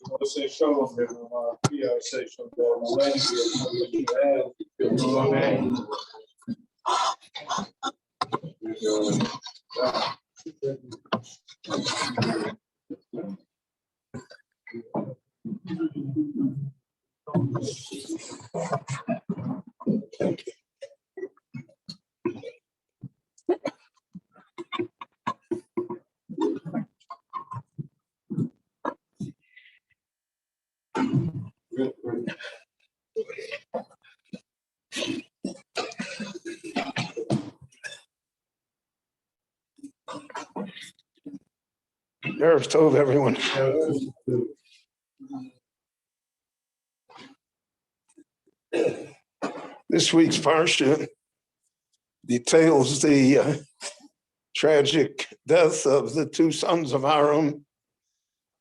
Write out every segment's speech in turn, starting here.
Você show them, say Erev Tov, everyone. This week's parsha details the tragic death of the two sons of Aaron,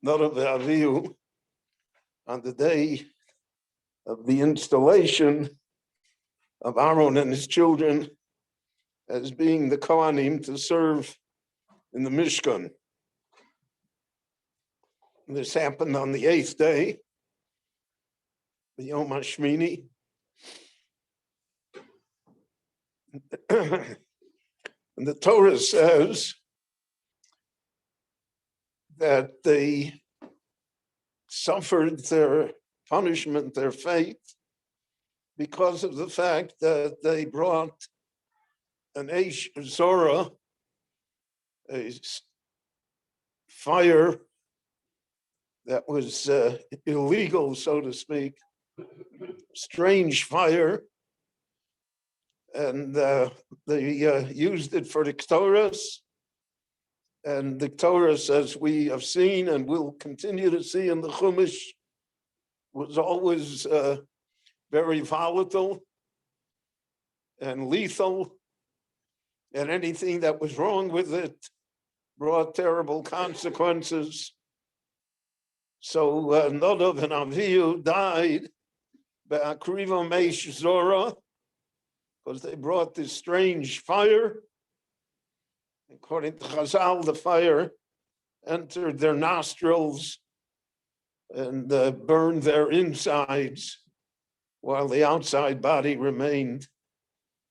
Nadav and Avihu, on the day of the installation of Aaron and his children as being the Kohanim to serve in the Mishkan. This happened on the 8th day, the Yom HaShmini. And the Torah says that they suffered their punishment, their fate, because of the fact that they brought an Eish Zorah, a fire that was illegal, so to speak, strange fire, and they used it for the Ktoras. And the Torah, as we have seen and will continue to see in the Chumash, was always very volatile and lethal, and anything that was wrong with it brought terrible consequences. So Nadav and Avihu died by Akriva Meish Zorah because they brought this strange fire. According to Chazal, the fire entered their nostrils and burned their insides, while the outside body remained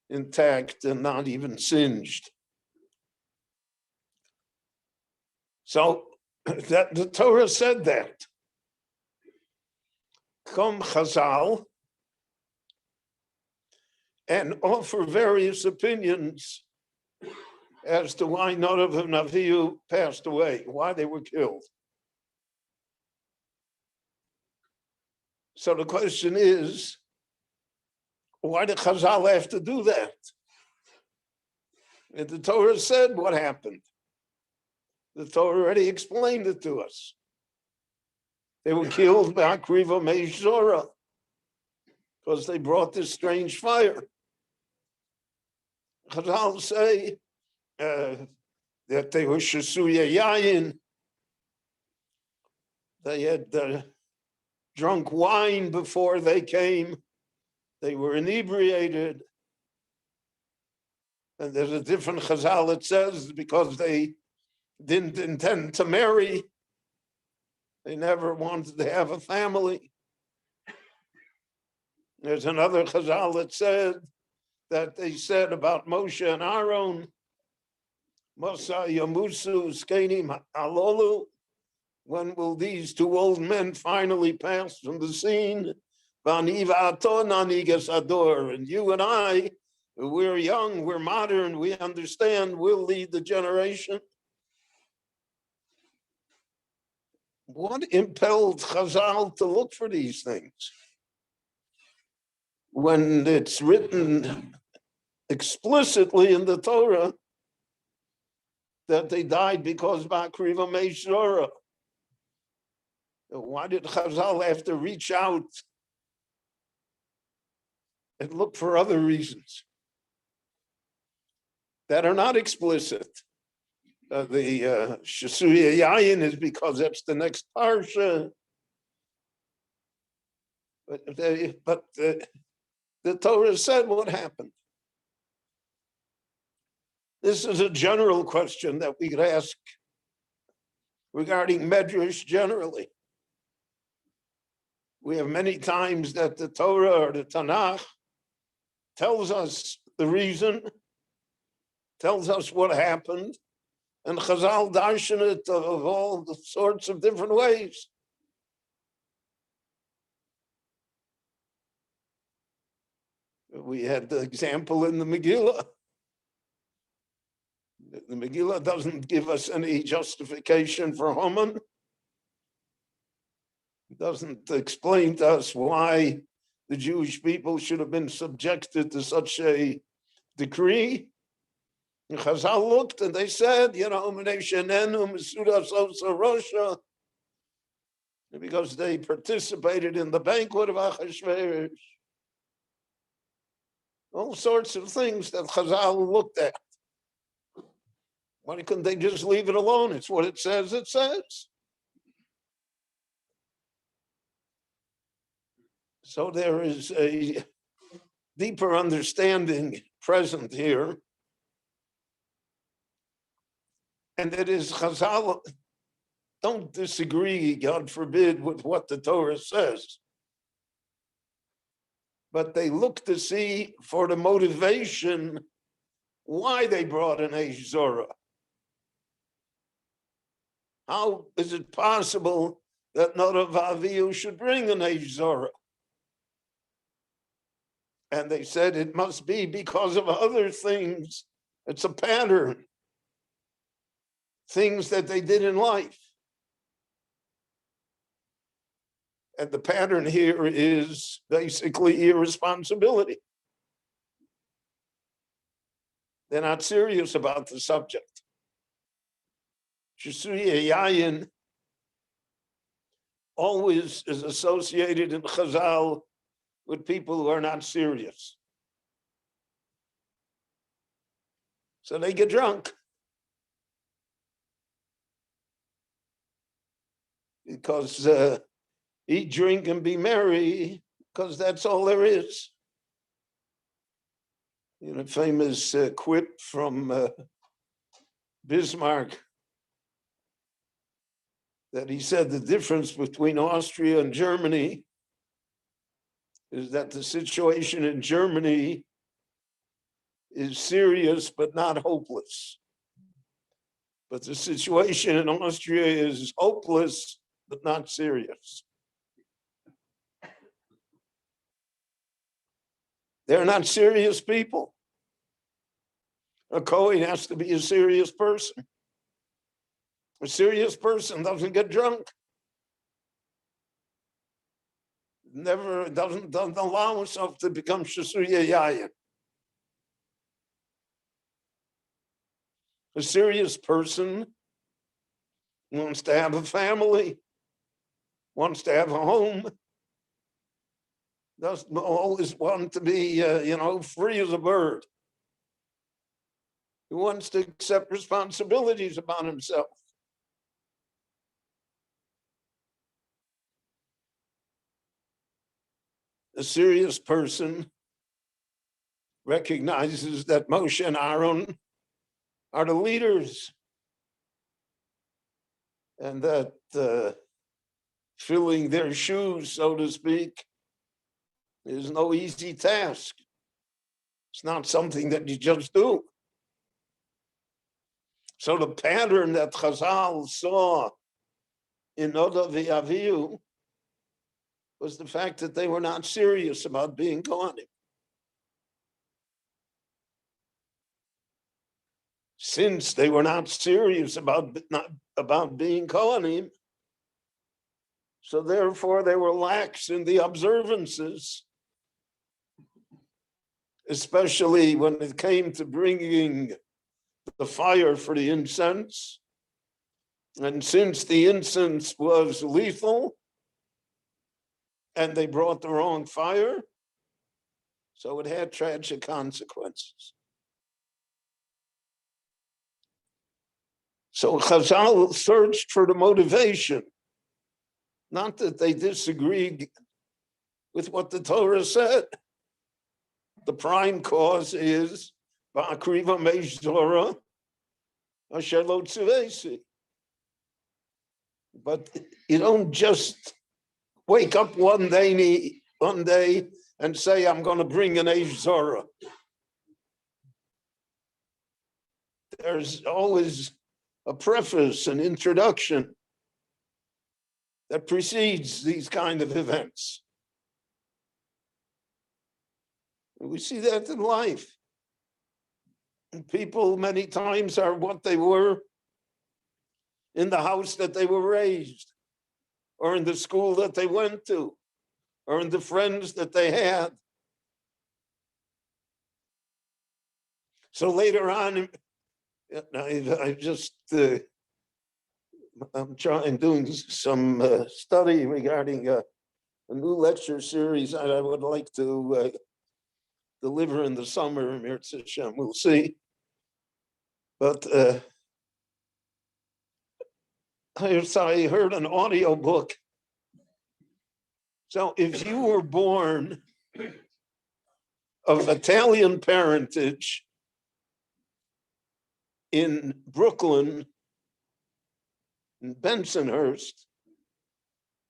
intact and not even singed. So that the Torah said that. Come Chazal and offer various opinions as to why Nadav and Avihu passed away, why they were killed. So the question is, why did Chazal have to do that? And the Torah said what happened. The Torah already explained it to us. They were killed by Akriva Meish Zorah because they brought this strange fire. Chazal say that they were Shesuya Yayin. They had drunk wine before they came. They were inebriated. And there's a different Chazal that says because they didn't intend to marry, they never wanted to have a family. There's another Chazal that said that they said about Moshe and Aaron, Masa Yamusu Skenim Alolu, when will these two old men finally pass from the scene? And you and I, we're young, we're modern, we understand, we'll lead the generation. What impelled Chazal to look for these things? When it's written explicitly in the Torah that they died because of Akriva Meish Zorah. Why did Chazal have to reach out and look for other reasons that are not explicit? The Shesuya Yayin is because that's the next parsha. But the Torah said what happened. This is a general question that we could ask regarding Medrash generally. We have many times that the Torah or the Tanakh tells us the reason, tells us what happened, and Chazal darshan it of all the sorts of different ways. We had the example in the Megillah. The Megillah doesn't give us any justification for Haman. It doesn't explain to us why the Jewish people should have been subjected to such a decree. And Chazal looked and they said, because they participated in the banquet of Achashverosh. All sorts of things that Chazal looked at. Why couldn't they just leave it alone? It's what it says, it says. So there is a deeper understanding present here. And it is Chazal don't disagree, God forbid, with what the Torah says. But they look to see for the motivation why they brought an Eish Zorah. How is it possible that Norav Avihu should bring an Eish Zorah? And they said it must be because of other things. It's a pattern. Things that they did in life. And the pattern here is basically irresponsibility. They're not serious about the subject. Shisuye Yayin always is associated in Chazal with people who are not serious. So they get drunk. Because eat, drink, and be merry, because that's all there is. Famous quip from Bismarck that he said the difference between Austria and Germany is that the situation in Germany is serious but not hopeless. But the situation in Austria is hopeless but not serious. They're not serious people. A Kohen has to be a serious person. A serious person doesn't get drunk. Never doesn't allow himself to become Shasuya Yayin. A serious person wants to have a family, wants to have a home, doesn't always want to be, free as a bird. He wants to accept responsibilities upon himself. A serious person recognizes that Moshe and Aaron are the leaders, and that filling their shoes, so to speak, is no easy task. It's not something that you just do. So the pattern that Chazal saw in Nodav Avihu was the fact that they were not serious about being Kohanim. Since they were not serious about being Kohanim, so therefore they were lax in the observances, especially when it came to bringing the fire for the incense. And since the incense was lethal and they brought the wrong fire, so it had tragic consequences. So Chazal searched for the motivation, not that they disagreed with what the Torah said. The prime cause is Ba'akriva meish zora, asher lo tzivesi. But you don't just wake up one day and say, I'm going to bring an Eish Zora. There's always a preface, an introduction that precedes these kind of events. We see that in life. People many times are what they were in the house that they were raised, or in the school that they went to, or in the friends that they had. So later on, I'm doing some study regarding a new lecture series that I would like to deliver in the summer. Mirz Hashem, we'll see. But I heard an audio book. So if you were born of Italian parentage in Brooklyn, in Bensonhurst,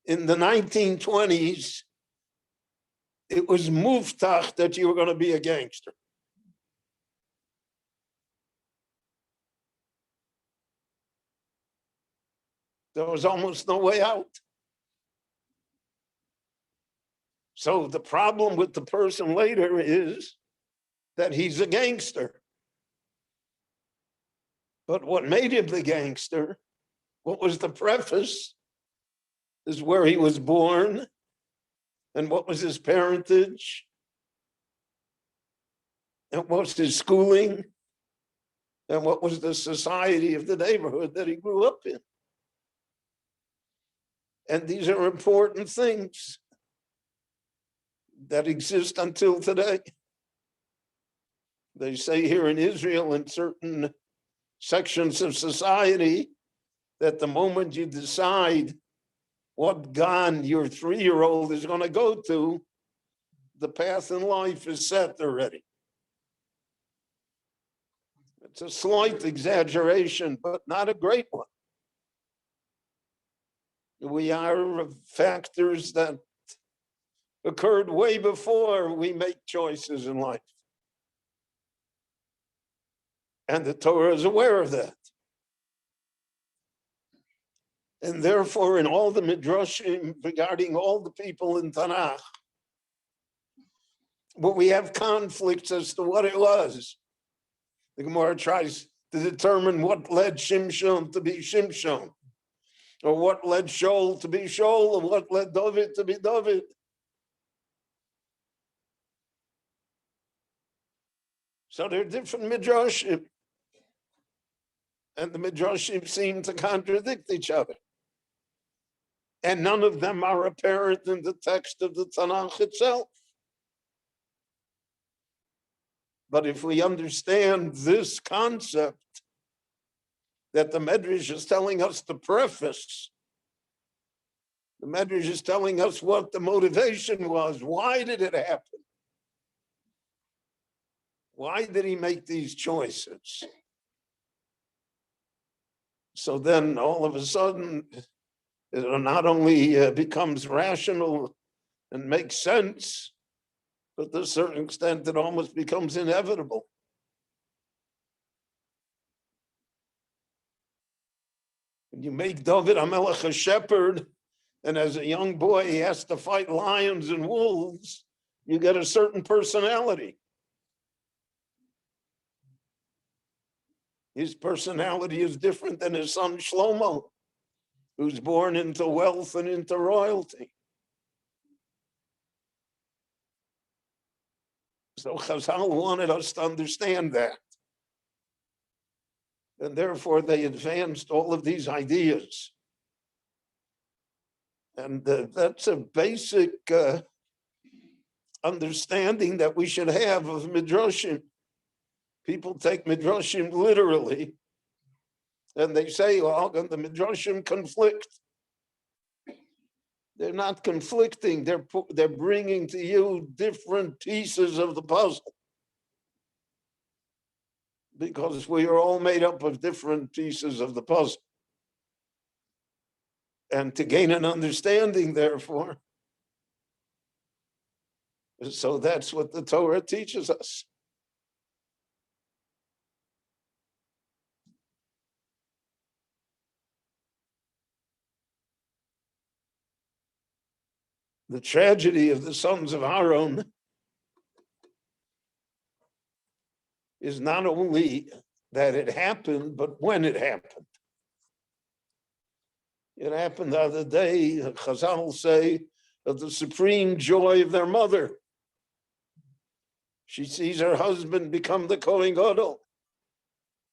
in the 1920s, it was muftach that you were going to be a gangster. There was almost no way out. So the problem with the person later is that he's a gangster. But what made him the gangster, what was the preface, is where he was born and what was his parentage and what was his schooling and what was the society of the neighborhood that he grew up in. And these are important things that exist until today. They say here in Israel, in certain sections of society, that the moment you decide what gan your 3-year-old is going to go to, the path in life is set already. It's a slight exaggeration, but not a great one. We are factors that occurred way before we make choices in life. And the Torah is aware of that. And therefore, in all the midrashim regarding all the people in Tanakh, but we have conflicts as to what it was. The Gemara tries to determine what led Shimshon to be Shimshon, or what led Shaul to be Shaul, or what led David to be David. So there are different midrashim, and the midrashim seem to contradict each other. And none of them are apparent in the text of the Tanakh itself. But if we understand this concept, that the Medrash is telling us the preface, the Medrash is telling us what the motivation was. Why did it happen? Why did he make these choices? So then all of a sudden, it not only becomes rational and makes sense, but to a certain extent, it almost becomes inevitable. When you make David HaMelech a shepherd, and as a young boy, he has to fight lions and wolves, you get a certain personality. His personality is different than his son Shlomo, who's born into wealth and into royalty. So Chazal wanted us to understand that. And therefore they advanced all of these ideas. And that's a basic understanding that we should have of Midrashim. People take Midrashim literally, and they say, well, the Midrashim conflict. They're not conflicting. They're bringing to you different pieces of the puzzle. because we are all made up of different pieces of the puzzle. And to gain an understanding, therefore, so that's what the Torah teaches us. The tragedy of the sons of Aaron is not only that it happened, but when it happened. It happened the other day, Chazal say, of the supreme joy of their mother. She sees her husband become the Kohen Gadol.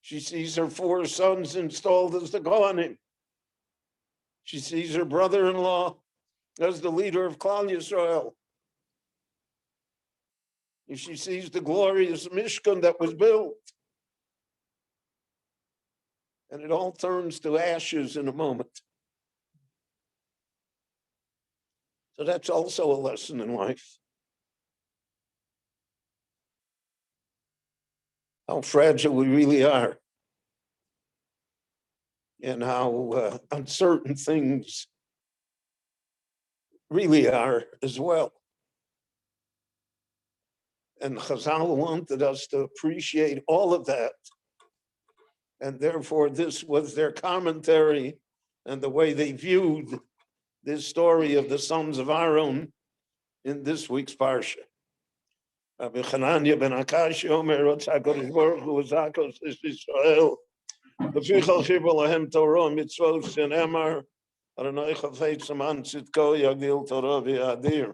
She sees her 4 sons installed as the Kohanim. She sees her brother-in-law as the leader of Klal Yisrael. She sees the glorious Mishkan that was built. And it all turns to ashes in a moment. So that's also a lesson in life. How fragile we really are. And how uncertain things really are as well. And Chazal wanted us to appreciate all of that. And therefore, this was their commentary and the way they viewed this story of the sons of Aaron in this week's Parsha. Rabbi Chananya ben Akashi Omer HaKadosh Baruch Hu Zakos Israel V'fichal Chibur Lahem Torah Mitzvot Shenemar Adonai Chafetz Aman Tzidko Yagdil Torah V'Yadir.